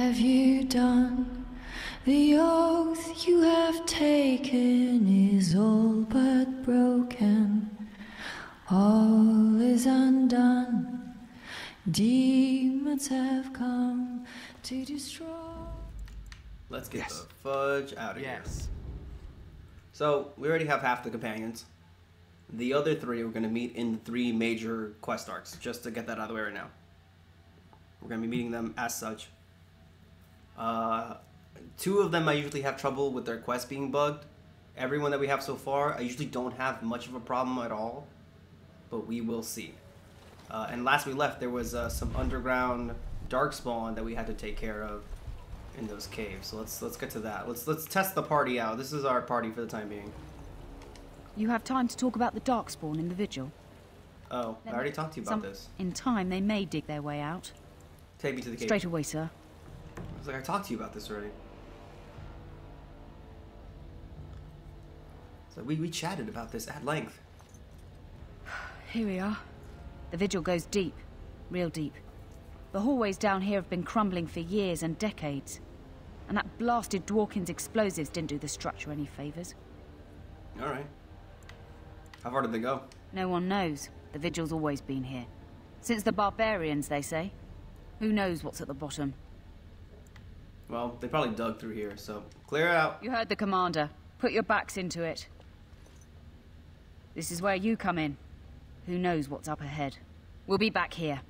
have you done? The oath you have taken is all but broken. All is undone. Demons have come to destroy. Let's get the fudge out of here. So, we already have half the companions. The other three we're going to meet in the 3 major quest arcs, just to get that out of the way right now. We're going to be meeting them as such. 2 of them I usually have trouble with their quests being bugged. Everyone that we have so far, I usually don't have much of a problem at all. But we will see. And last we left, there was some underground darkspawn that we had to take care of in those caves. So let's get to that. Let's test the party out. This is our party for the time being. You have time to talk about the darkspawn in the vigil? Oh, I already talked to you about this. In time, they may dig their way out. Take me to the cave. Straight away, sir. I was like, I talked to you about this already. So we chatted about this at length. Here we are. The vigil goes deep. Real deep. The hallways down here have been crumbling for years and decades. And that blasted Dworkin's explosives didn't do the structure any favors. Alright. How far did they go? No one knows. The vigil's always been here. Since the barbarians, they say. Who knows what's at the bottom? Well, they probably dug through here, so clear it out. You heard the commander. Put your backs into it. This is where you come in. Who knows what's up ahead? We'll be back here.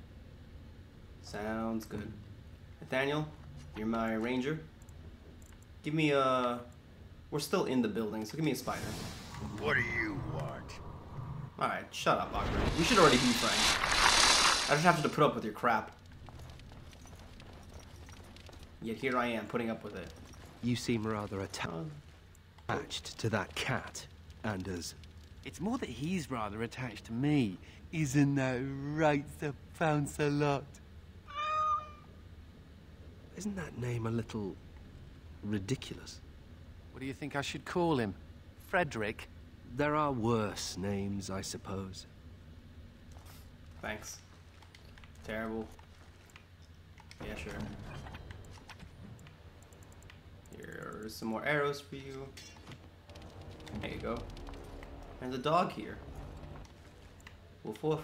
Sounds good. Nathaniel, you're my ranger. Give me a... We're still in the building, so give me a spider. What do you want? Alright, shut up, Ogre. We should already be friends. I just have to put up with your crap. Yet here I am, putting up with it. You seem rather attached to that cat, Anders. It's more that he's rather attached to me. Isn't that right, Sir Pounce-a-Lot? Isn't that name a little ridiculous? What do you think I should call him? Frederick? There are worse names, I suppose. Thanks. Terrible. Yeah, sure. Here's some more arrows for you. There you go. There's a dog here. Woof woof.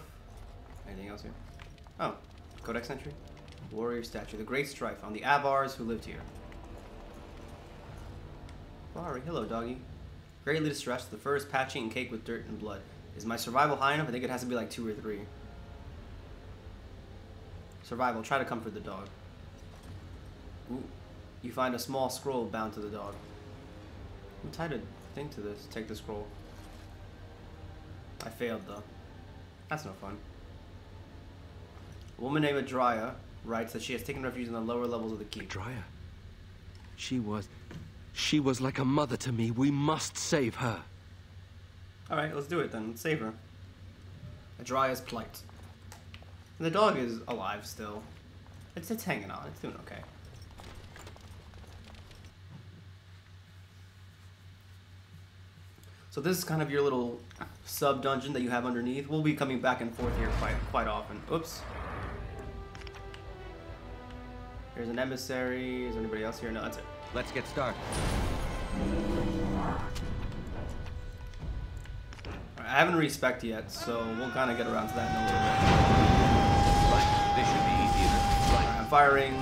Anything else here? Oh, codex entry. Warrior statue. The great strife on the Avars who lived here. Sorry, hello doggy. Greatly distressed. The fur is patchy and caked with dirt and blood. Is my survival high enough? I think it has to be like 2 or 3. Survival. Try to comfort the dog. Ooh. You find a small scroll bound to the dog. I'm tied a thing to this. Take the scroll. I failed though. That's no fun. A woman named Adria writes that she has taken refuge in the lower levels of the keep. Adria? She was like a mother to me. We must save her. Alright, let's do it then. Let's save her. Adria's plight. And the dog is alive still. It's hanging on. It's doing okay. So this is kind of your little sub-dungeon that you have underneath. We'll be coming back and forth here quite often. Oops. There's an emissary. Is there anybody else here? No, that's it. Let's get started. Alright, I haven't respec'd yet, so we'll kind of get around to that in a little bit. Right, this should be easier. Right. I'm firing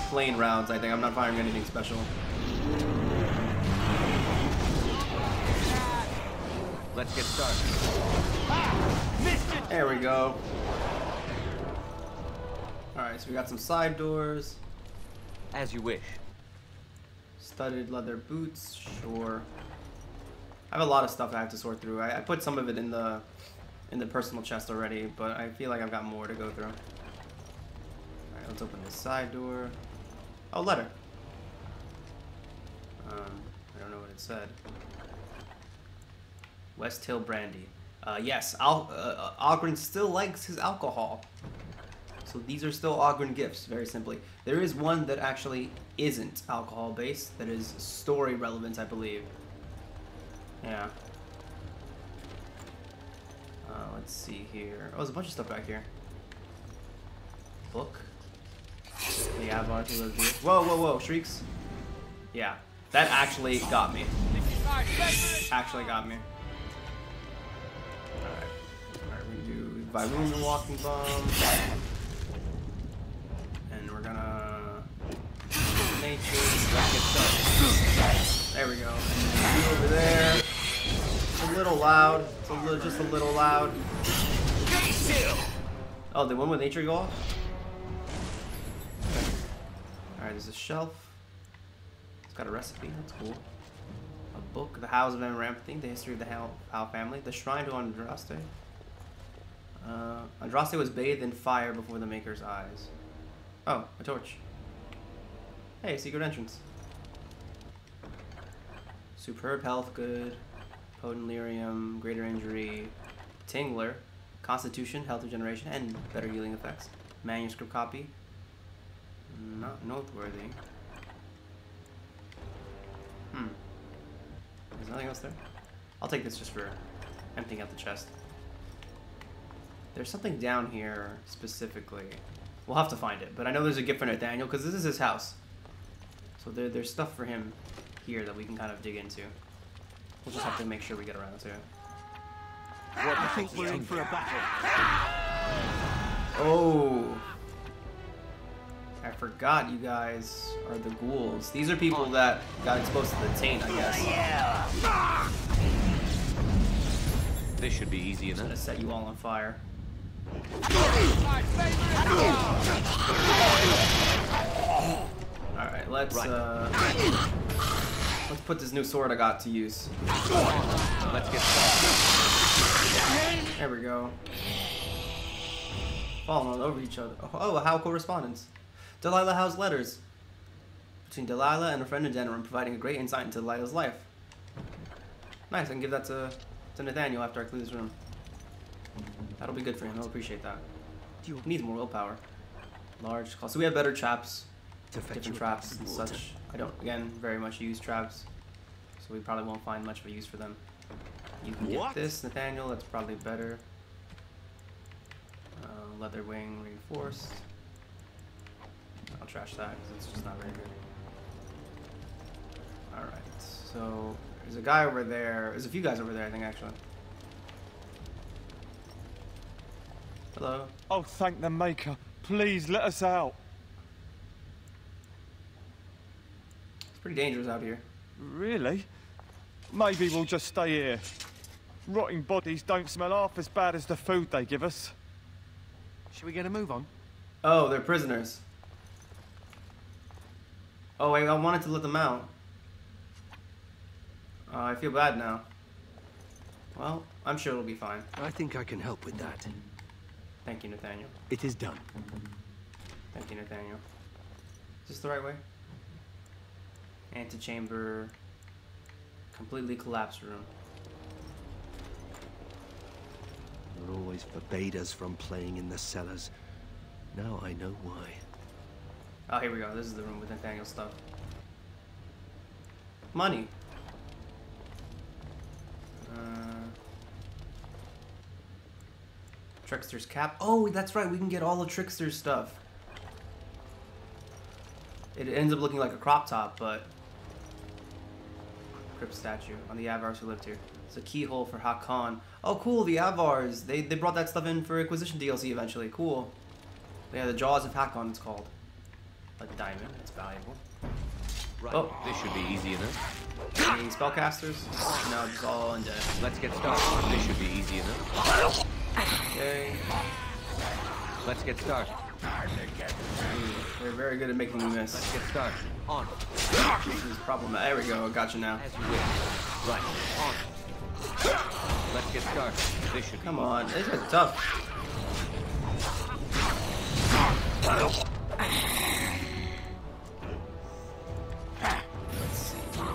plain rounds, I think. I'm not firing anything special. Let's get started. There we go. Alright, so we got some side doors. As you wish. Studded leather boots, sure. I have a lot of stuff I have to sort through. I put some of it in the personal chest already, but I feel like I've got more to go through. Alright, let's open this side door. Oh, letter. I don't know what it said. West Hill Brandy. Yes, Ogren still likes his alcohol. So these are still Ogren gifts, very simply. There is one that actually isn't alcohol-based, that is story relevant, I believe. Yeah. Let's see here. Oh, there's a bunch of stuff back here. Book. The Avars who live here. Whoa, whoa, whoa, shrieks. Yeah, that actually got me. Actually got me. Alright, we can do Viridium walking bomb. And we're gonna nature. Let's get started. There we go. And over there. It's a little loud. It's a little, just a little loud. Oh, the one with nature go off? Okay. Alright, there's a shelf. It's got a recipe, that's cool. A book, The House of Amaranthine, the history of the Howe family. The shrine to Andraste. Andraste was bathed in fire before the Maker's eyes. Oh, a torch. Hey, secret entrance. Superb health, good. Potent lyrium, greater injury. Tingler. Constitution, health regeneration, and better healing effects. Manuscript copy. Not noteworthy. There's nothing else there? I'll take this just for emptying out the chest. There's something down here specifically. We'll have to find it, but I know there's a gift for Nathaniel because this is his house. So there's stuff for him here that we can kind of dig into. We'll just have to make sure we get around to it. I think we're in for a battle. Oh. I forgot you guys are the ghouls. These are people that got exposed to the taint, I guess. This should be easy I'm enough. gonna set you all on fire. Alright, let's put this new sword I got to use. Let's get started. There we go. Falling all over each other. Oh, a Howe correspondence. Delilah Howe's letters. Between Delilah and a friend in general, providing a great insight into Delilah's life. Nice, I can give that to Nathaniel after I clean this room. That'll be good for him, he'll appreciate that. He needs more willpower. Large cost. So we have better traps. Different traps and such. I don't, again, very much use traps. So we probably won't find much of a use for them. You can get this, Nathaniel, that's probably better. Leather wing reinforced. I'll trash that because it's just not very good. Alright, so there's a guy over there. There's a few guys over there, I think, actually. Hello? Oh, thank the Maker. Please let us out. It's pretty dangerous out here. Really? Maybe we'll just stay here. Rotting bodies don't smell half as bad as the food they give us. Should we get a move on? Oh, they're prisoners. Oh, wait, I wanted to let them out. I feel bad now. Well, I'm sure it'll be fine. I think I can help with that. Thank you, Nathaniel. It is done. Thank you, Nathaniel. Is this the right way? Antechamber. Completely collapsed room. You always forbade us from playing in the cellars. Now I know why. Oh, here we go. This is the room with Nathaniel's stuff. Money. Trickster's cap. Oh, that's right. We can get all the Trickster's stuff. It ends up looking like a crop top, but... Crypt statue on the Avars who lived here. It's a keyhole for Hakan. Oh, cool. The Avars. They brought that stuff in for Acquisition DLC eventually. Cool. Yeah, the Jaws of Hakan it's called. A diamond. It's valuable. Right. Oh. This should be easy enough. Any spellcasters? No, just all undead. Let's get started. This should be easy enough. Okay. Let's get started. They're very good at making you miss. Let's get started. On. This is problematic. There we go. Got you now. As you wish. Right. On. Let's get started. This should be Come on. This is tough. Let's see here.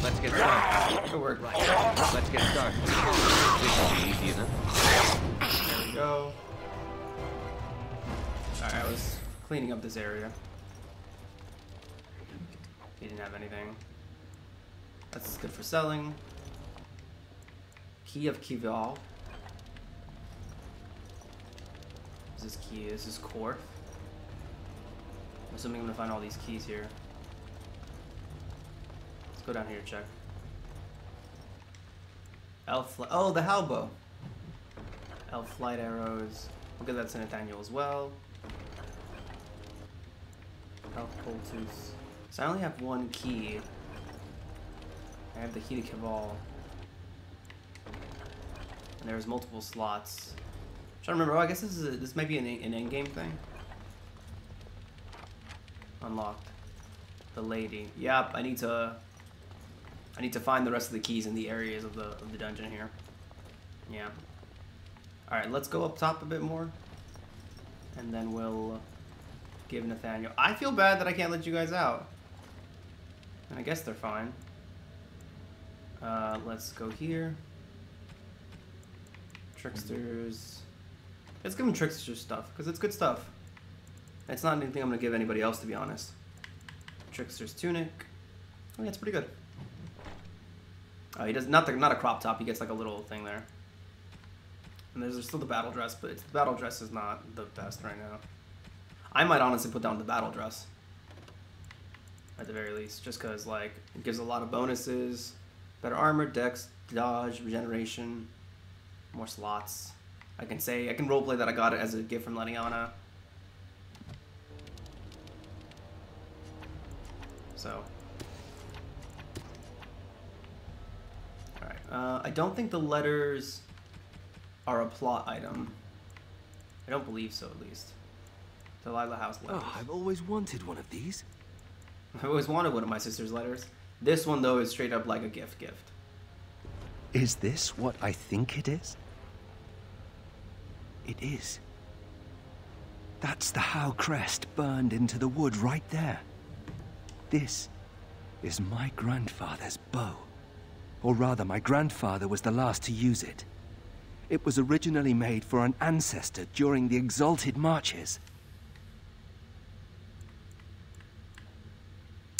Let's get started. Good work. Right. Let's get started. This should be easy enough. There we go. Alright, I was cleaning up this area. He didn't have anything. That's good for selling. Key of Kival. Is this key? This is core. I'm assuming I'm gonna find all these keys here. Let's go down here and check. Oh, the Halbo. Elf flight arrows. We'll get that to Nathaniel as well. Elf poultice. So I only have one key. I have the key to Caval. And there's multiple slots. I'm trying to remember. Oh, I guess this might be an in-game thing. Unlocked. The lady. Yep, I need to find the rest of the keys in the areas of the dungeon here. Yeah. All right, let's go up top a bit more, and then we'll give Nathaniel. I feel bad that I can't let you guys out. And I guess they're fine. Let's go here. Tricksters. Let's give them Trickster stuff, because it's good stuff. It's not anything I'm going to give anybody else, to be honest. Trickster's tunic. Oh, yeah, it's pretty good. He does not a crop top. He gets like a little thing there. And there's still the battle dress, but the battle dress is not the best right now. I might honestly put down the battle dress at the very least, just because like it gives a lot of bonuses, better armor, dex, dodge, regeneration, more slots. I can roleplay that I got it as a gift from Leniana. So, all right. I don't think the letters are a plot item. I don't believe so, at least. Delilah House letters. Oh, I've always wanted one of these. I always wanted one of my sister's letters. This one, though, is straight up like a gift. Is this what I think it is? It is. That's the Howe crest burned into the wood right there. This is my grandfather's bow. Or rather, my grandfather was the last to use it. It was originally made for an ancestor during the Exalted Marches.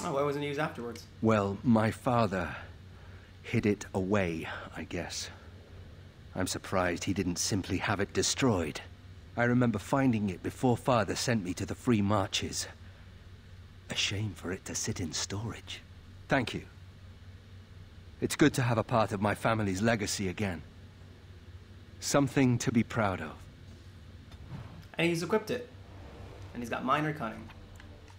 Oh, why wasn't it used afterwards? Well, my father hid it away, I guess. I'm surprised he didn't simply have it destroyed. I remember finding it before Father sent me to the Free Marches. A shame for it to sit in storage. Thank you. It's good to have a part of my family's legacy again. Something to be proud of. And he's equipped it. And he's got minor cunning.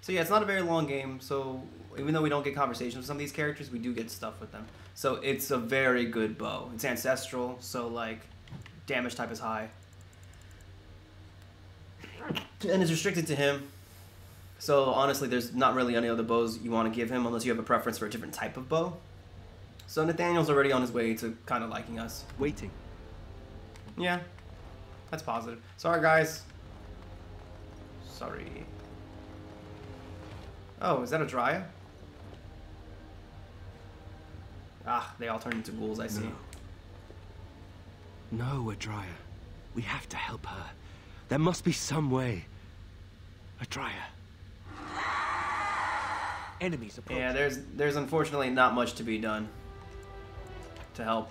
So yeah, it's not a very long game, so even though we don't get conversations with some of these characters, we do get stuff with them. So it's a very good bow. It's ancestral, so like, damage type is high. And it's restricted to him. So honestly, there's not really any other bows you want to give him unless you have a preference for a different type of bow. So Nathaniel's already on his way to kind of liking us. Waiting. Yeah, that's positive. Sorry, guys. Sorry. Oh, is that a Drya? Ah, they all turned into ghouls, I see. No, Adria. We have to help her. There must be some way. Adria. Enemies approach. Yeah, there's unfortunately not much to be done to help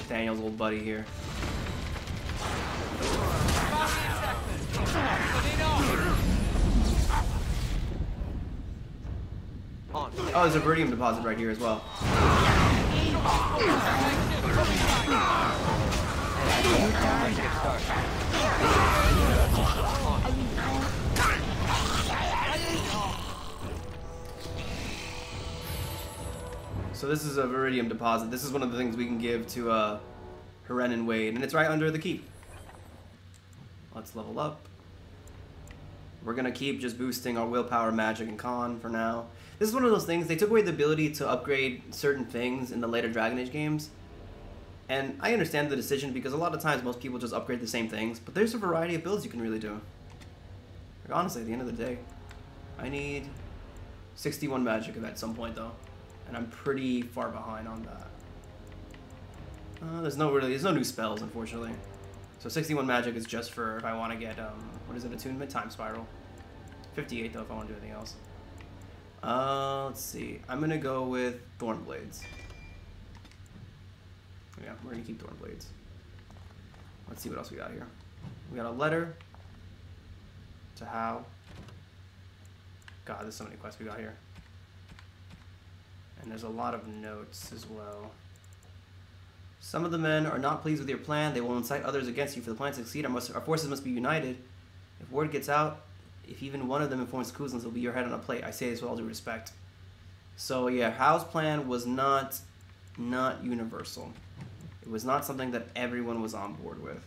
Daniel's old buddy here. Oh, there's a Viridium Deposit right here as well. So this is a Viridium Deposit. This is one of the things we can give to Heren and Wade, and it's right under the keep. Let's level up. We're gonna keep just boosting our willpower, magic, and con for now. This is one of those things, they took away the ability to upgrade certain things in the later Dragon Age games. And I understand the decision because a lot of times most people just upgrade the same things, but there's a variety of builds you can really do. Like, honestly, at the end of the day, I need 61 magic at some point though. And I'm pretty far behind on that. There's no new spells, unfortunately. So 61 magic is just for if I want to get, what is it, attunement? Time Spiral. 58 though if I want to do anything else. Let's see. I'm going to go with Thorn Blades. Yeah, we're going to keep Thorn Blades. Let's see what else we got here. We got a letter to Hal. God, there's so many quests we got here. And there's a lot of notes as well. Some of the men are not pleased with your plan. They will incite others against you. For the plan to succeed, our forces must be united. If word gets out, if even one of them informs Kuzlins, it'll be your head on a plate. I say this with all due respect. So yeah, Hal's plan was not universal. It was not something that everyone was on board with.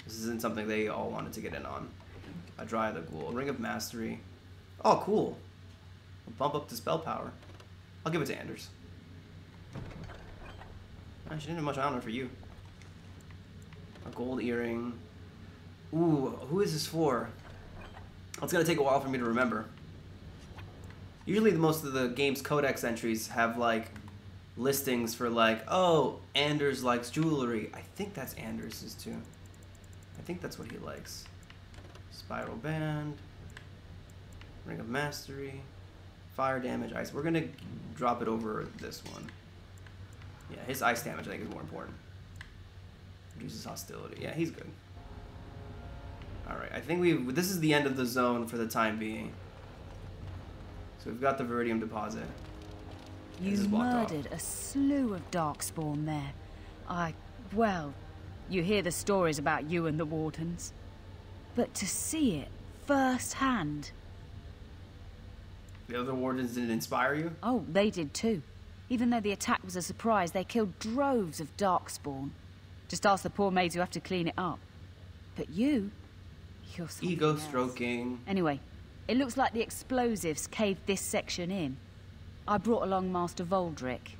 This isn't something they all wanted to get in on. A Dry the Ghoul. A Ring of Mastery. Oh, cool. We'll bump up the spell power. I'll give it to Anders. She didn't have much honor for you. A gold earring. Ooh, who is this for? It's gonna take a while for me to remember. Usually most of the game's codex entries have like listings for like, oh, Anders likes jewelry. I think that's Anders's too. I think that's what he likes. Spiral Band. Ring of Mastery. Fire damage, ice. We're gonna drop it over this one. Yeah, his ice damage I think is more important. Reduces hostility. Yeah, he's good. Alright, I think this is the end of the zone for the time being. So we've got the Viridium Deposit. You murdered a slew of Darkspawn there. Well, you hear the stories about you and the Wardens. But to see it firsthand... The other Wardens didn't inspire you? Oh, they did too. Even though the attack was a surprise, they killed droves of Darkspawn. Just ask the poor maids who have to clean it up. But you're something ego stroking. Anyway, it looks like the explosives caved this section in. I brought along Master Voldrick.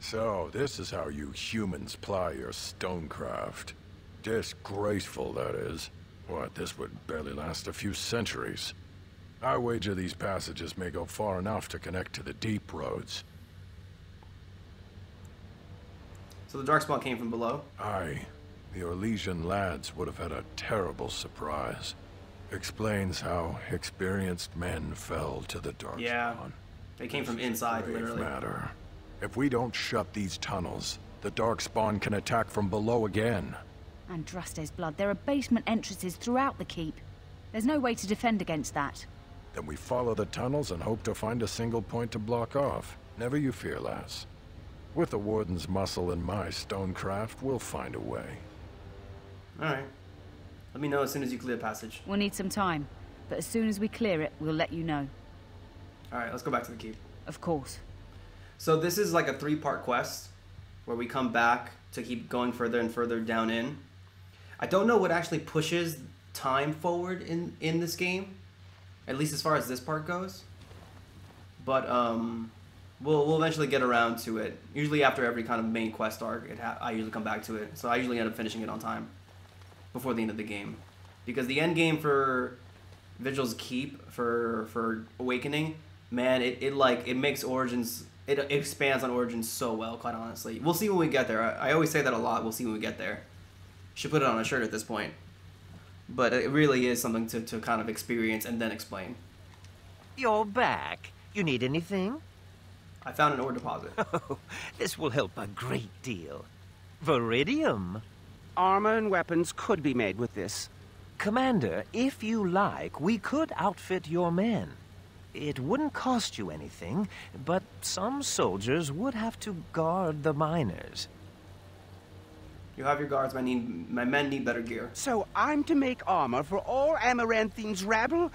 So, this is how you humans ply your stonecraft. Disgraceful, that is. What, this would barely last a few centuries. I wager these passages may go far enough to connect to the deep roads. So the Darkspawn came from below? Aye. The Orlesian lads would have had a terrible surprise. Explains how experienced men fell to the Darkspawn. Yeah, they came from inside, literally. Matter. If we don't shut these tunnels, the Darkspawn can attack from below again. Andraste's blood. There are basement entrances throughout the keep. There's no way to defend against that. Then we follow the tunnels and hope to find a single point to block off. Never you fear, lass. With the Warden's muscle and my stonecraft, we'll find a way. Alright. Let me know as soon as you clear the passage. We'll need some time, but as soon as we clear it, we'll let you know. Alright, let's go back to the keep. Of course. So this is like a 3-part quest, where we come back to keep going further and further down in. I don't know what actually pushes time forward in this game, at least as far as this part goes. But we'll eventually get around to it. Usually after every kind of main quest arc, I usually come back to it. So I usually end up finishing it on time before the end of the game, because the end game for Vigil's Keep for Awakening, man, it makes Origins. It expands on Origins so well, quite honestly. We'll see when we get there. I always say that a lot. We'll see when we get there. Should put it on a shirt at this point. But it really is something to kind of experience and then explain. You're back. You need anything? I found an ore deposit. Oh, this will help a great deal. Viridium. Armor and weapons could be made with this. Commander, if you like, we could outfit your men. It wouldn't cost you anything, but some soldiers would have to guard the miners. You have your guards. My men need better gear. So I'm to make armor for all Amaranthine's rabble?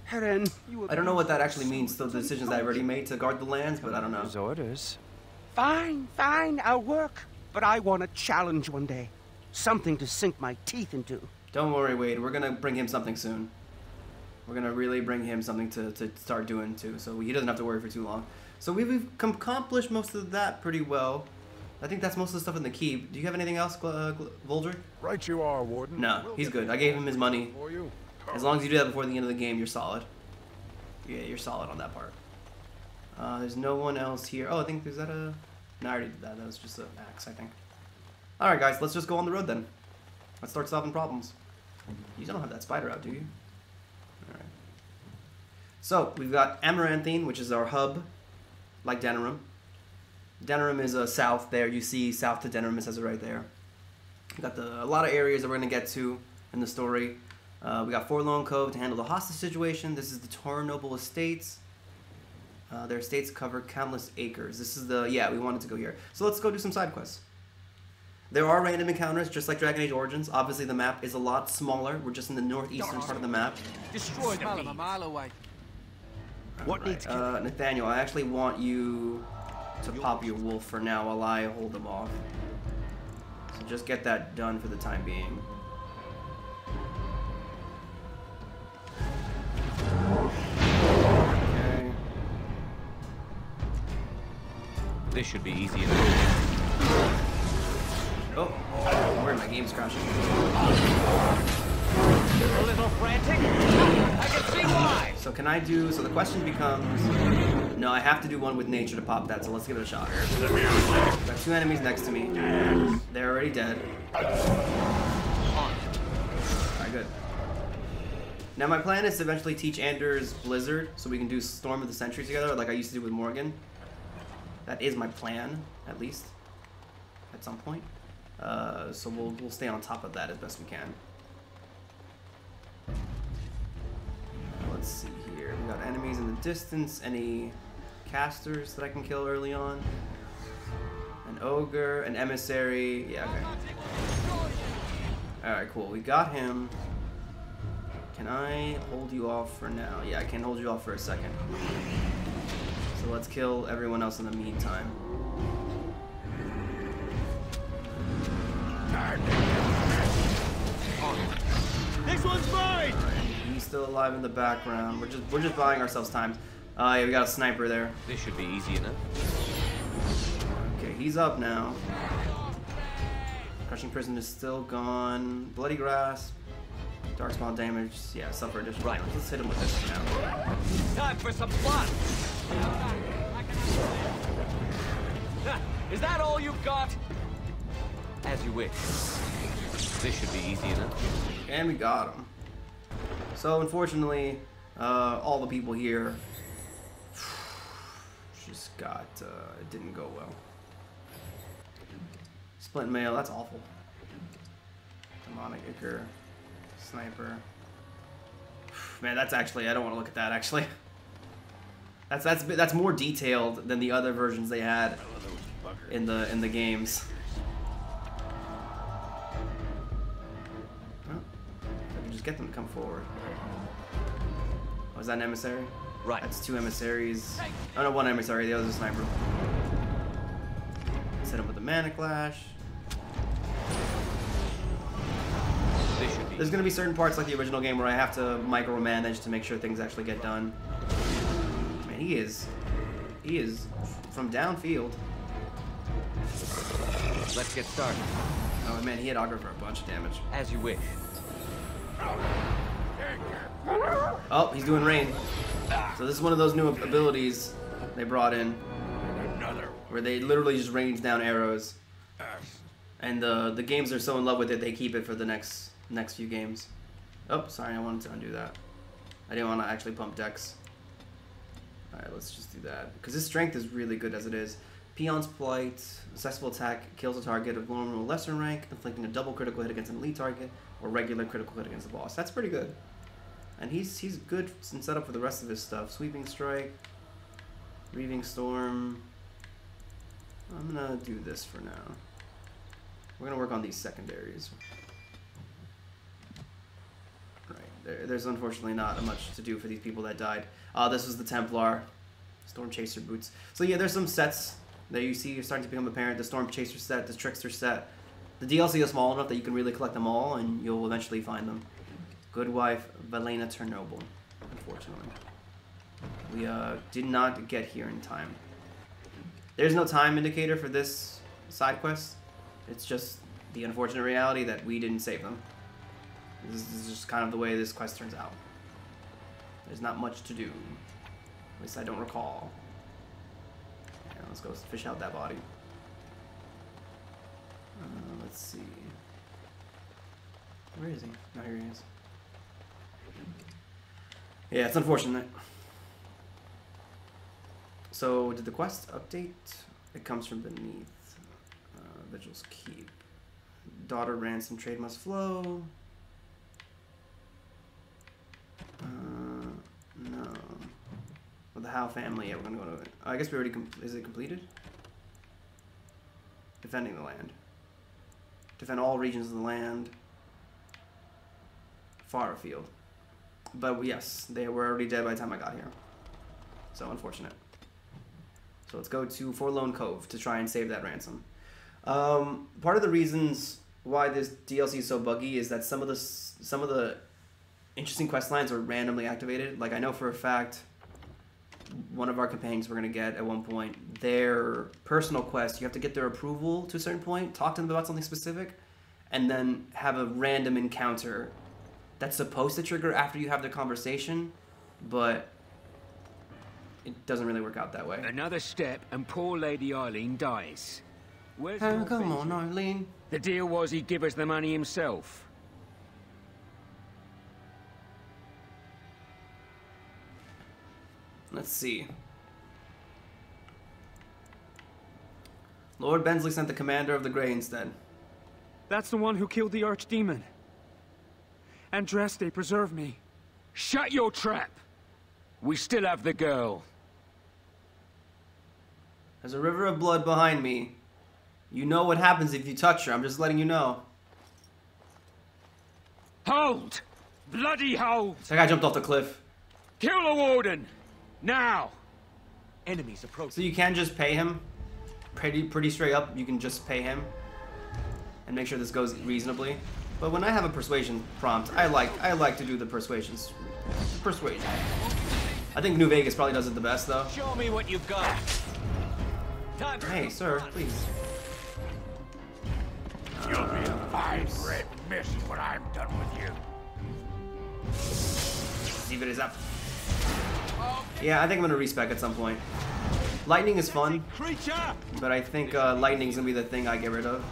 Helen, you... I don't know what that actually means, the decisions I already made to guard the lands, but I don't know. There's orders. Fine, I'll work. But I want a challenge one day. Something to sink my teeth into. Don't worry, Wade. We're gonna bring him something soon. We're gonna really bring him something to start doing too, so he doesn't have to worry for too long. So we've accomplished most of that pretty well. I think that's most of the stuff in the keep. Do you have anything else, Voldrick? Right you are, Warden. No, he's good. I gave him his money. As long as you do that before the end of the game, you're solid. Yeah, you're solid on that part. There's no one else here. Oh, I think, is that a... No, I already did that. That was just an axe, I think. Alright, guys, let's just go on the road then. Let's start solving problems. You don't have that spider out, do you? Alright. So, we've got Amaranthine, which is our hub, like Denerim. Denerim is south there. You see south to Denerim, it says it right there. We got a lot of areas that we're going to get to in the story. We got Forlorn Cove to handle the hostage situation. This is the Tornoble Estates. Their estates cover countless acres. This is yeah, we wanted to go here. So let's go do some side quests. There are random encounters, just like Dragon Age Origins. Obviously, the map is a lot smaller. We're just in the northeastern part of the map. Destroy them a mile away. What needs Nathaniel, I actually want you to pop your wolf for now while I hold them off. So just get that done for the time being. Okay. This should be easy enough. Oh, where my game's crashing. A little frantic? I can see why! So can I do, so the question becomes, no, I have to do one with nature to pop that, so let's give it a shot. Got 2 enemies next to me. They're already dead. Alright, good. Now my plan is to eventually teach Anders Blizzard, so we can do Storm of the Century together, like I used to do with Morgan. That is my plan, at least, at some point. So we'll stay on top of that as best we can. Let's see here. We got enemies in the distance. Any casters that I can kill early on? An ogre, an emissary. Yeah, okay. Alright, cool. We got him. Can I hold you off for now? Yeah, I can hold you off for a second. So let's kill everyone else in the meantime. This one's mine! He's still alive in the background. We're just buying ourselves time. Yeah, we got a sniper there. This should be easy enough. Okay, he's up now. Crushing Prison is still gone. Bloody Grass. Darkspawn damage. Yeah, suffer additional damage. Let's hit him with this now. Time for some fun! Is that all you've got? As you wish. This should be easy enough. And we got him. So unfortunately, all the people here just got, it didn't go well. Splint mail, that's awful. Demonic Ichor, Sniper. Man, that's actually, I don't want to look at that actually. That's more detailed than the other versions they had in the games. Get them to come forward. Was that an emissary? Right. That's 2 emissaries. Oh no, 1 emissary, the other's a sniper. Set him with a mana clash. There's gonna be certain parts like the original game where I have to micromanage to make sure things actually get done. Man, he is from downfield. Let's get started. Oh man, he had auger for a bunch of damage. As you wish. Oh, he's doing rain. So this is one of those new abilities they brought in, where they literally just rains down arrows. And the games are so in love with it, they keep it for the next few games. Oh, sorry, I wanted to undo that. I didn't want to actually pump dex. Alright, let's just do that. Because his strength is really good as it is. Peon's Plight, successful attack, kills a target of normal or lesser rank, inflicting a double critical hit against an elite target, or regular critical hit against the boss. That's pretty good. And he's good and set up for the rest of his stuff. Sweeping Strike, Reaving Storm. I'm gonna do this for now. We're gonna work on these secondaries. Right, there's unfortunately not much to do for these people that died. This was the Templar, Storm Chaser boots. So yeah, there's some sets that you see are starting to become apparent. The Storm Chaser set, the Trickster set. The DLC is small enough that you can really collect them all, and you'll eventually find them. Good Wife, Valena Chernobyl, unfortunately. We did not get here in time. There's no time indicator for this side quest. It's just the unfortunate reality that we didn't save them. This is just kind of the way this quest turns out. There's not much to do. At least I don't recall. Yeah, let's go fish out that body. Let's see. Where is he? Oh, here he is. Yeah, it's unfortunate. So, did the quest update? It comes from beneath. Vigil's Keep. daughter ransom trade must flow. No. With the Howe family, yeah, we're gonna go to it. I guess we already, is it completed? Defending the land. Defend all regions of the land. Far afield. But yes, they were already dead by the time I got here. So unfortunate. So let's go to Forlorn Cove to try and save that ransom. Part of the reasons why this DLC is so buggy is that some of the interesting quest lines are randomly activated. Like I know for a fact one of our companions we're gonna get at one point, their personal quest, you have to get their approval to a certain point, talk to them about something specific, and then have a random encounter that's supposed to trigger after you have the conversation, but it doesn't really work out that way. Another step and poor Lady Eileen dies. Where's come on, Eileen. The deal was he'd give us the money himself. Let's see. Lord Bensley sent the commander of the Grey instead. That's the one who killed the archdemon. Andraste, preserve me. Shut your trap! We still have the girl. There's a river of blood behind me. You know what happens if you touch her. I'm just letting you know. Hold! Bloody hold! That guy jumped off the cliff. Kill the warden! Now! Enemies approach. So you can just pay him? Pretty straight up, you can just pay him. And make sure this goes reasonably. But when I have a persuasion prompt, I like to do the persuasion. I think New Vegas probably does it the best though. Show me what you've got. Hey, sir, please. You'll be a fine red mist when I'm done with you. See if it is up. Yeah, I think I'm gonna respec at some point. Lightning is fun, but I think lightning's gonna be the thing I get rid of.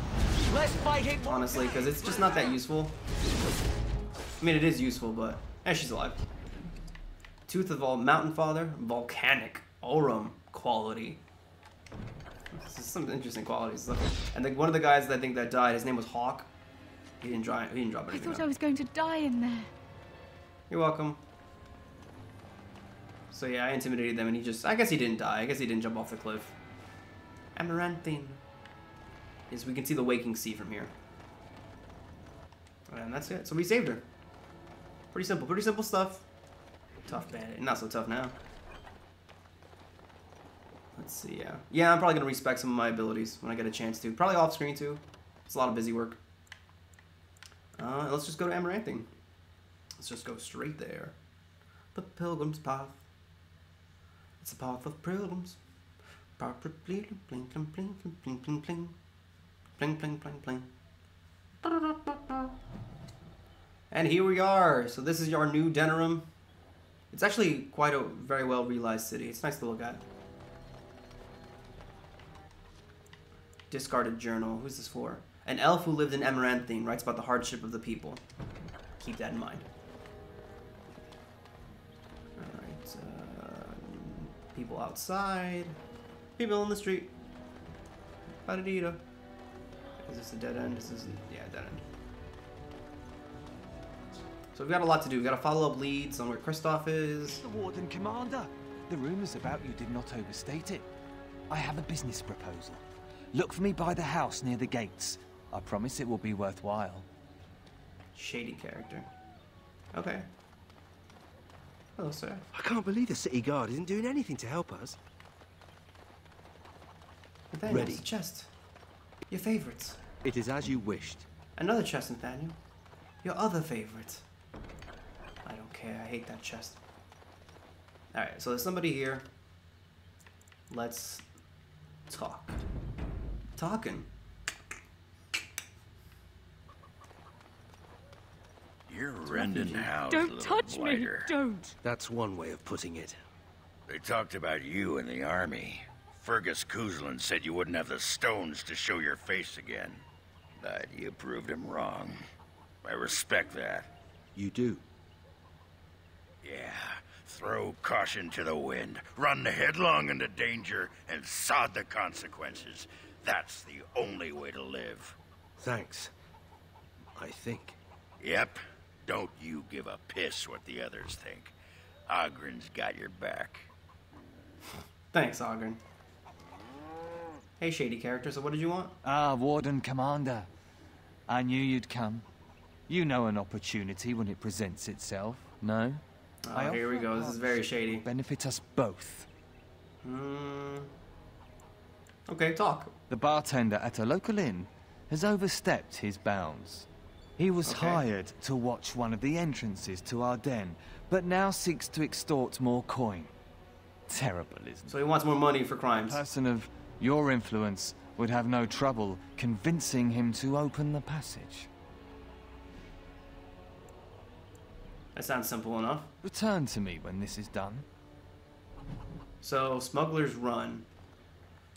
Honestly, because it's just not that useful. I mean, it is useful, but she's alive. Tooth of all Mountain Father, volcanic, Aurum quality. This is some interesting qualities. And one of the guys that I think that died, his name was Hawk. He didn't drop anything. I thought I was going to die in there. You're welcome. So yeah, I intimidated them, and I guess he didn't die. I guess he didn't jump off the cliff. Amaranthine. Yes, we can see the waking sea from here. And that's it. So we saved her. Pretty simple stuff. Tough bandit. Not so tough now. Let's see, yeah. Yeah, I'm probably going to respec some of my abilities when I get a chance to. Probably off screen too. It's a lot of busy work. Let's just go to Amaranthine. Let's just go straight there. The Pilgrim's Path. It's a path of pilgrims. Bling, bling, bling, bling, bling, bling, bling. Bling, bling, bling, bling. And here we are. So this is our new Denerim. It's actually quite a very well realized city. It's nice to look at. Discarded journal. Who's this for? An elf who lived in Amaranthine writes about the hardship of the people. Keep that in mind. Alright. People outside. People in the street. Ba-da-dee-da. Is this a dead end? This isn't. Yeah, dead end. So we've got a lot to do. We've got to follow up leads on where Kristoff is. The Warden Commander. The rumors about you did not overstate it. I have a business proposal. Look for me by the house near the gates. I promise it will be worthwhile. Shady character. Okay. Hello, sir. I can't believe the city guard isn't doing anything to help us. Nathaniel, Ready. It's a chest. Your favorites. It is as you wished. Another chest, Nathaniel. Your other favorite. I don't care. I hate that chest. Alright, so there's somebody here. Let's talk. Talking. You're rending house. Don't touch me! Don't! That's one way of putting it. They talked about you in the army. Fergus Kuzlin said you wouldn't have the stones to show your face again. But you proved him wrong. I respect that. You do? Yeah. Throw caution to the wind. Run headlong into danger and sod the consequences. That's the only way to live. Thanks. I think. Yep. Don't you give a piss what the others think. Ogren's got your back. Thanks, Ogren. Hey, shady character, so what did you want? Ah, Warden Commander. I knew you'd come. You know an opportunity when it presents itself, no? Oh, here we go. This is very shady. Benefit us both. Okay, talk. The bartender at a local inn has overstepped his bounds. He was hired to watch one of the entrances to our den, but now seeks to extort more coin. Terrible, isn't it? So he wants more money for crimes. A person of your influence would have no trouble convincing him to open the passage. That sounds simple enough. Return to me when this is done. So, Smugglers Run.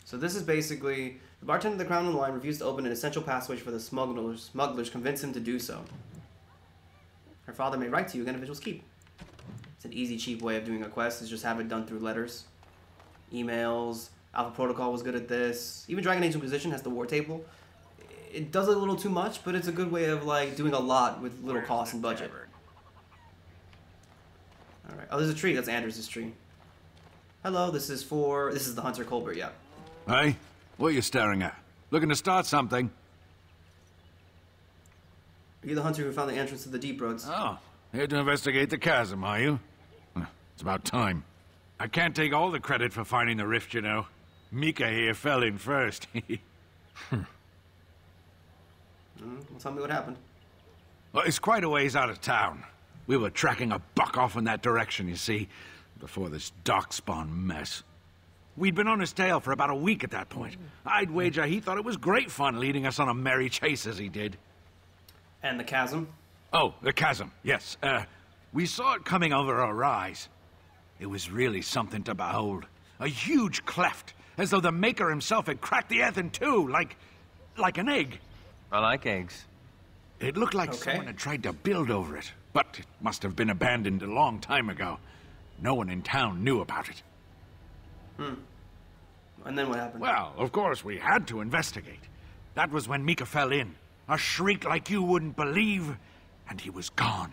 So this is basically, the bartender of the Crown and Wine refused to open an essential passage for the smugglers. Smugglers convinced him to do so. Her father may write to you again if it was keep. It's an easy, cheap way of doing a quest, is just have it done through letters. Emails. Alpha Protocol was good at this. Even Dragon Age Inquisition has the war table. It does a little too much, but it's a good way of like doing a lot with little cost and budget. Alright. Oh, there's a tree. That's Anders' tree. Hello, this is the Hunter Colbert, yeah. Hey, what are you staring at? Looking to start something? Are you the hunter who found the entrance to the Deep Roads? Oh, here to investigate the chasm, are you? It's about time. I can't take all the credit for finding the rift, you know. Mika here fell in first. Well, tell me what happened. Well, it's quite a ways out of town. We were tracking a buck off in that direction, you see, before this darkspawn mess. We'd been on his tail for about a week at that point. I'd wager he thought it was great fun leading us on a merry chase as he did. And the chasm? Oh, the chasm, yes. We saw it coming over our rise. It was really something to behold. A huge cleft, as though the Maker himself had cracked the earth in two, like an egg. I like eggs. It looked like someone had tried to build over it, but it must have been abandoned a long time ago. No one in town knew about it. And then what happened? Well, of course, we had to investigate. That was when Mika fell in. A shriek like you wouldn't believe, and he was gone.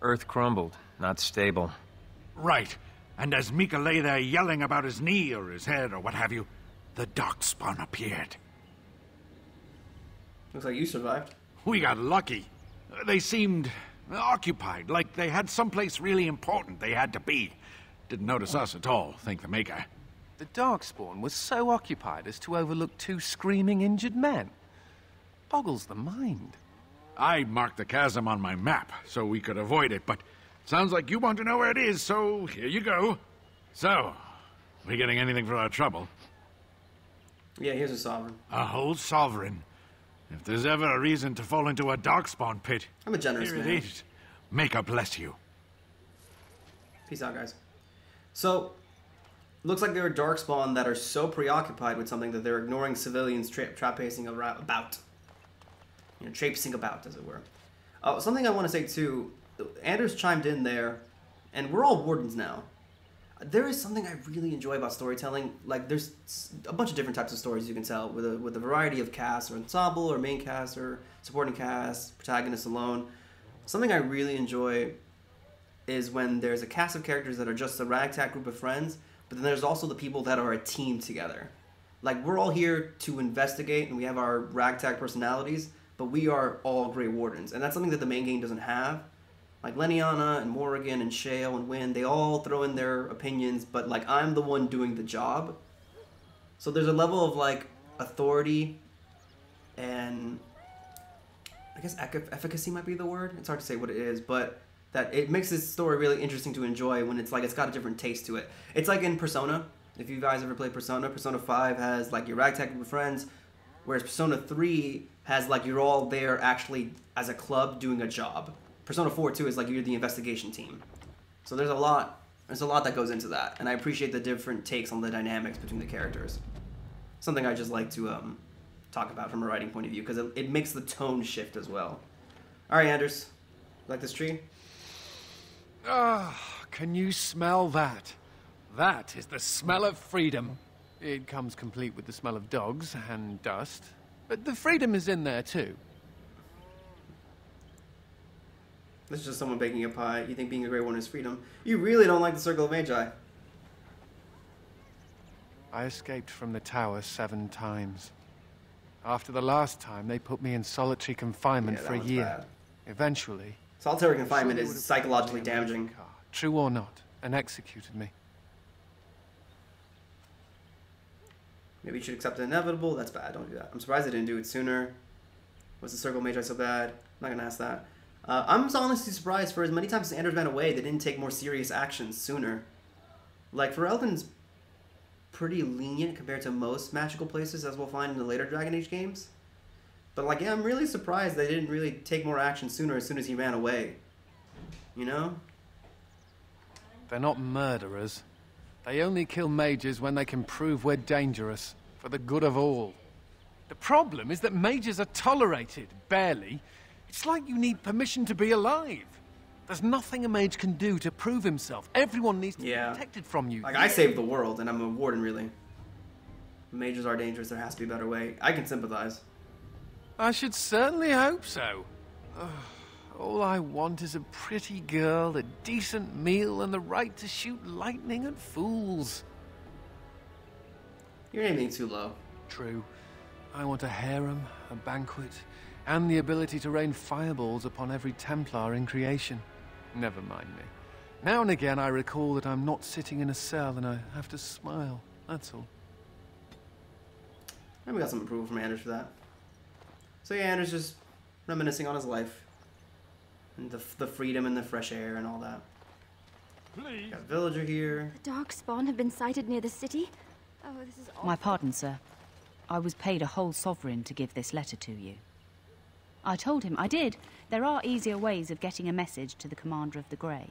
Earth crumbled, not stable. Right. And as Mika lay there yelling about his knee or his head or what have you, the darkspawn appeared. Looks like you survived. We got lucky. They seemed occupied, like they had someplace really important they had to be. Didn't notice us at all, thank the Maker. The Darkspawn was so occupied as to overlook 2 screaming injured men. Boggles the mind. I marked the chasm on my map so we could avoid it, but sounds like you want to know where it is, so here you go. So, we getting anything for our trouble? Yeah, here's a sovereign. A whole sovereign. If there's ever a reason to fall into a darkspawn pit, I'm a generous here man. it is. Maker bless you. Peace out, guys. So, looks like there are darkspawn that are so preoccupied with something that they're ignoring civilians traipsing about. You know, traipsing about, as it were. Something I want to say, too. Anders chimed in there, and we're all wardens now. There is something I really enjoy about storytelling. Like, there's a bunch of different types of stories you can tell with a variety of casts, or ensemble, or main cast, or supporting cast, protagonists alone. Something I really enjoy is when there's a cast of characters that are just a ragtag group of friends, but then there's also the people that are a team together. Like, we're all here to investigate, and we have our ragtag personalities, but we are all Grey Wardens, and that's something that the main game doesn't have. Like, Leniana and Morrigan and Shale and Wynn, they all throw in their opinions, but, like, I'm the one doing the job. So there's a level of, like, authority and, I guess efficacy might be the word. It's hard to say what it is, but that it makes this story really interesting to enjoy when it's, like, it's got a different taste to it. It's like in Persona. If you guys ever play Persona, Persona 5 has, like, your ragtag group of friends, whereas Persona 3 has, like, you're all there actually as a club doing a job. Persona 4, too, is like you're the investigation team. So there's a lot that goes into that, and I appreciate the different takes on the dynamics between the characters. Something I just like to talk about from a writing point of view, because it makes the tone shift as well. All right, Anders, like this tree? Can you smell that? That is the smell of freedom. It comes complete with the smell of dogs and dust, but the freedom is in there too. This is just someone baking a pie. You think being a Grey Warden is freedom. You really don't like the Circle of Magi. I escaped from the tower 7 times. After the last time, they put me in solitary confinement for a year. Bad. Eventually... Solitary confinement is psychologically damaging. True or not, and executed me. Maybe you should accept the inevitable. That's bad. Don't do that. I'm surprised I didn't do it sooner. Was the Circle of Magi so bad? I'm not going to ask that. I'm honestly surprised for as many times as Anders ran away, they didn't take more serious actions sooner. Like, Ferelden's pretty lenient compared to most magical places, as we'll find in the later Dragon Age games. But, like, yeah, I'm really surprised they didn't really take more action sooner as soon as he ran away. You know? They're not murderers. They only kill mages when they can prove we're dangerous, for the good of all. The problem is that mages are tolerated, barely. It's like you need permission to be alive. There's nothing a mage can do to prove himself. Everyone needs to be protected from you. Like, I saved the world, and I'm a warden, really. Mages are dangerous. There has to be a better way. I can sympathize. I should certainly hope so. All I want is a pretty girl, a decent meal, and the right to shoot lightning at fools. You're aiming too low. True. I want a harem, a banquet, and the ability to rain fireballs upon every Templar in creation. Never mind me. Now and again I recall that I'm not sitting in a cell and I have to smile. That's all. And we got some approval from Anders for that. So yeah, Anders just reminiscing on his life. And the freedom and the fresh air and all that. Please. Got a villager here. The Darkspawn have been sighted near the city? Oh, this is awful. My pardon, sir. I was paid a whole sovereign to give this letter to you. I told him I did. There are easier ways of getting a message to the Commander of the Grey.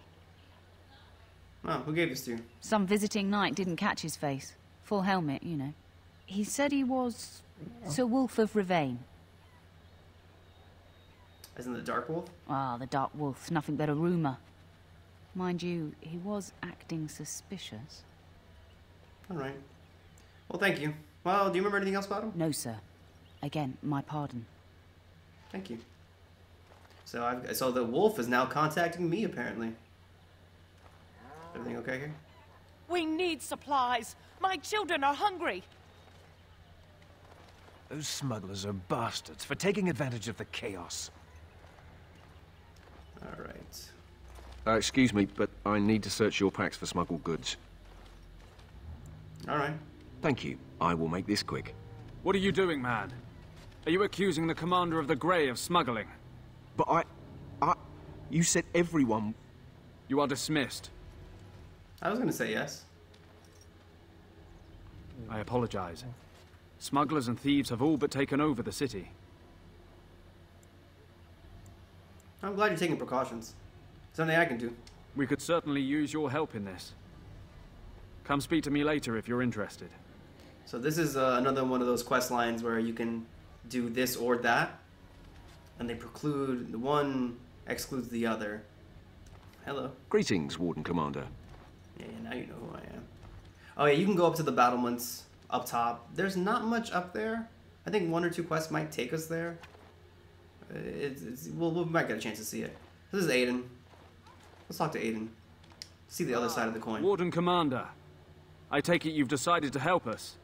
Oh, who gave this to you? Some visiting knight didn't catch his face. Full helmet, you know. He said he was Sir Wolf of Rivain. Isn't the Dark Wolf? Ah, the Dark Wolf's nothing but a rumour. Mind you, he was acting suspicious. All right. Well, thank you. Well, do you remember anything else about him? No, sir. Again, my pardon. Thank you. So the wolf is now contacting me, apparently. Everything okay here? We need supplies. My children are hungry. Those smugglers are bastards for taking advantage of the chaos. All right. Excuse me, but I need to search your packs for smuggled goods. All right. Thank you. I will make this quick. What are you doing, man? Are you accusing the Commander of the Grey of smuggling? But you said everyone... You are dismissed. I was going to say yes. I apologize. Smugglers and thieves have all but taken over the city. I'm glad you're taking precautions. Something I can do. We could certainly use your help in this. Come speak to me later if you're interested. So this is another one of those quest lines where you can do this or that, and they preclude the one, excludes the other. Hello. Greetings, Warden Commander. Yeah, now you know who I am. Oh yeah, you can go up to the battlements up top. There's not much up there. I think 1 or 2 quests might take us there. We might get a chance to see it. This is Aiden. Let's talk to Aiden. See the other side of the coin. Warden Commander, I take it you've decided to help us.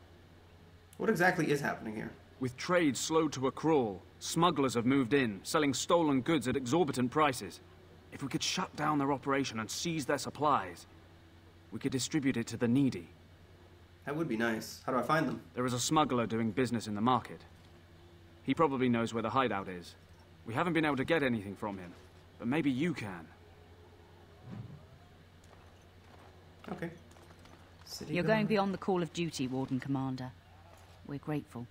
What exactly is happening here? With trade slowed to a crawl, smugglers have moved in, selling stolen goods at exorbitant prices. If we could shut down their operation and seize their supplies, we could distribute it to the needy. That would be nice. How do I find them? There is a smuggler doing business in the market. He probably knows where the hideout is. We haven't been able to get anything from him, but maybe you can. Okay. You're going beyond the call of duty, Warden Commander. We're grateful.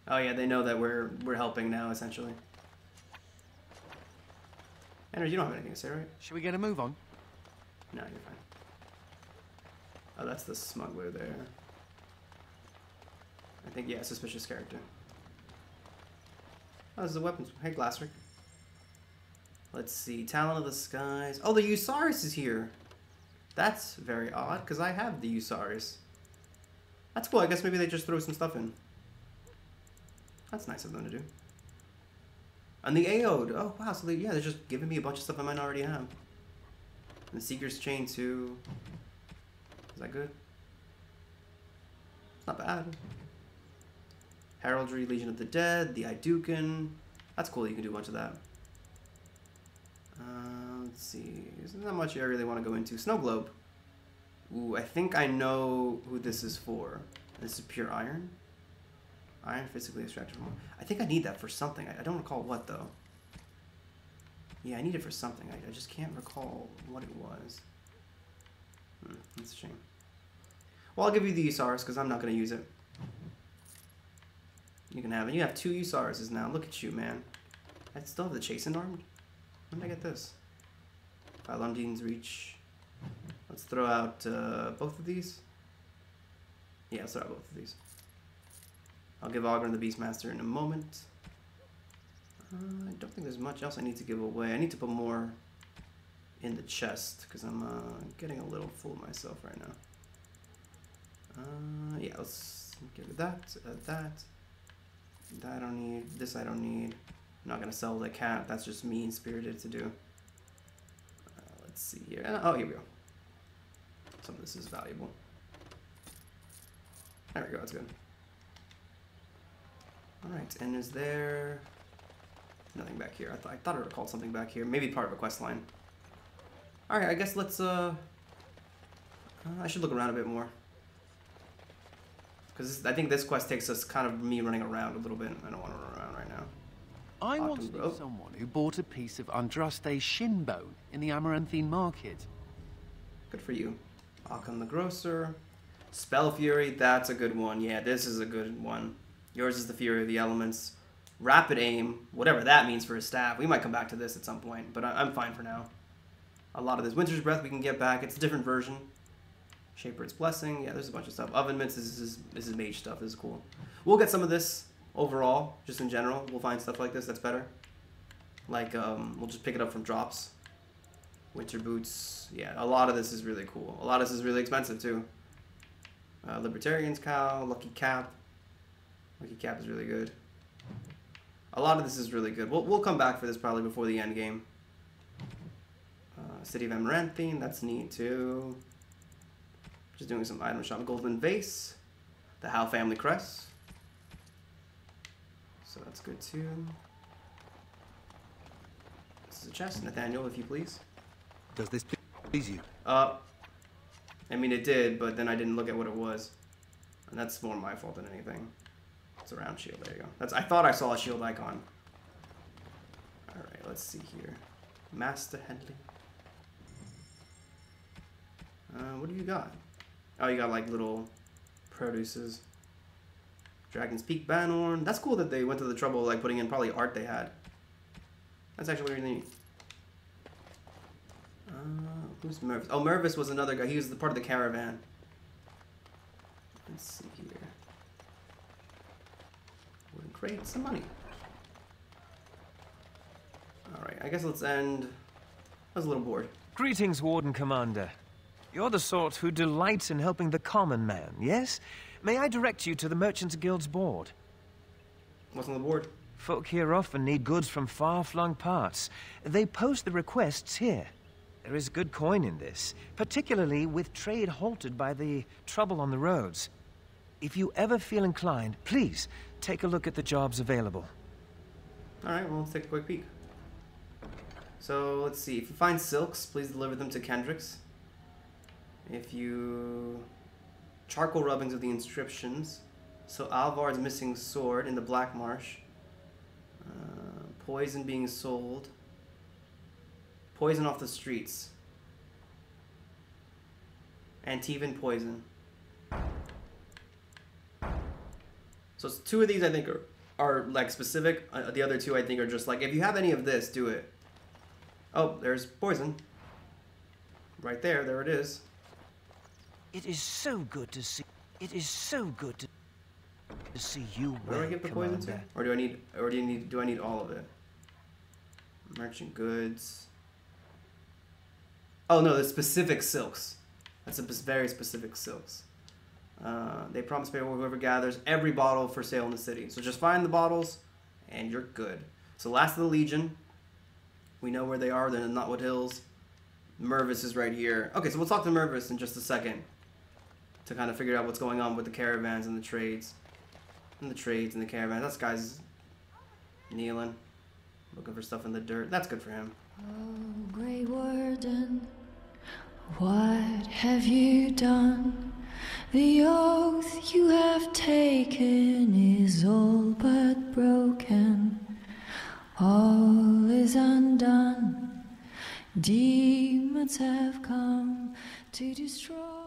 Oh yeah, they know that we're helping now, essentially. Andrew, you don't have anything to say, right? Should we get a move on? No, you're fine. Oh, that's the smuggler there. I think, yeah, suspicious character. Oh, this is the weapons. Hey, Glassrick. Let's see. Talon of the Skies. Oh, the Usaris is here. That's very odd, because I have the Usaris. That's cool. I guess maybe they just throw some stuff in. That's nice of them to do. And the Aode. Oh, wow. So, yeah, they're just giving me a bunch of stuff I might already have. And the Seeker's Chain, too. Is that good? It's not bad. Heraldry, Legion of the Dead, the Idukan. That's cool. You can do a bunch of that. Let's see. There's not much I really want to go into. Snow Globe. Ooh, I think I know who this is for. This is pure iron. Iron physically extracted from... I think I need that for something. I don't recall what, though. Yeah, I need it for something. I just can't recall what it was. That's a shame. Well, I'll give you the Usars, because I'm not going to use it. You can have it. You have 2 Usars now. Look at you, man. I still have the Chastened Armed? When did I get this? Undine's Reach. Let's throw out both of these. Yeah, let's throw out both of these. I'll give Ogren the Beastmaster in a moment. I don't think there's much else I need to give away. I need to put more in the chest because I'm getting a little full of myself right now. Yeah, let's give it that, that. That I don't need. This I don't need. I'm not gonna sell the cat. That's just mean-spirited to do. Let's see here. Oh, here we go. Some of this is valuable. There we go. That's good. All right. And is there nothing back here? I thought I recalled something back here. Maybe part of a quest line. All right. I guess let's. I should look around a bit more. Because I think this quest takes us kind of me running around a little bit. I don't want to run around right now. I once knew someone who bought a piece of Andraste's shin bone in the Amaranthine market. Good for you. Occam the Grocer. Spell Fury, that's a good one. Yeah, this is a good one. Yours is the Fury of the Elements. Rapid Aim, whatever that means for his staff. We might come back to this at some point, but I'm fine for now. A lot of this Winter's Breath we can get back. It's a different version. Shaper's Blessing. Yeah, there's a bunch of stuff. Oven Mitts, this is mage stuff. This is cool. We'll get some of this overall, just in general. We'll find stuff like this that's better. Like, we'll just pick it up from drops. Winter Boots. Yeah, a lot of this is really cool. A lot of this is really expensive, too. Libertarian's Cow. Lucky Cap. Lucky Cap is really good. A lot of this is really good. We'll come back for this probably before the end game. City of Amaranthine. That's neat, too. Just doing some item shop. Golden Vase. The Howe Family Crest. So that's good too. This is a chest, Nathaniel, if you please. Does this please you? I mean it did, but then I didn't look at what it was. And that's more my fault than anything. It's a round shield, there you go. I thought I saw a shield icon. Alright, let's see here. Master Henley. What do you got? Oh, you got like little produces. Dragon's Peak Banhorn. That's cool that they went to the trouble of like putting in probably art they had. That's actually really neat. Who's Mervis? Oh, Mervis was another guy. He was the part of the caravan. Let's see here. Wooden crate, some money. Alright, I guess let's end. I was a little bored. Greetings, Warden Commander. You're the sort who delights in helping the common man, yes? May I direct you to the Merchants Guild's board? What's on the board? Folk here often need goods from far-flung parts. They post the requests here. There is good coin in this, particularly with trade halted by the trouble on the roads. If you ever feel inclined, please take a look at the jobs available. Alright, well, let's take a quick peek. So, let's see. If you find silks, please deliver them to Kendricks. If you... Charcoal rubbings of the inscriptions. So Alvar's missing sword in the Black Marsh. Poison being sold. Poison off the streets. Antivan poison. So 2 of these I think are like specific. The other 2 I think are just like, if you have any of this, do it. Oh, there's poison. Right there, there it is. It is so good to see. It is so good to see you. Where do I give the poison to? Or do I need all of it? Merchant goods. Oh no, the specific silks. That's a very specific silks. They promise to pay whoever gathers every bottle for sale in the city. So just find the bottles, and you're good. So last of the Legion. We know where they are. They're in the Knotwood Hills. Mervis is right here. Okay, so we'll talk to Mervis in just a second to kind of figure out what's going on with the caravans and the trades. And the trades and the caravans. That guy's kneeling, looking for stuff in the dirt. That's good for him. Oh, Grey Warden, what have you done? The oath you have taken is all but broken. All is undone. Demons have come to destroy.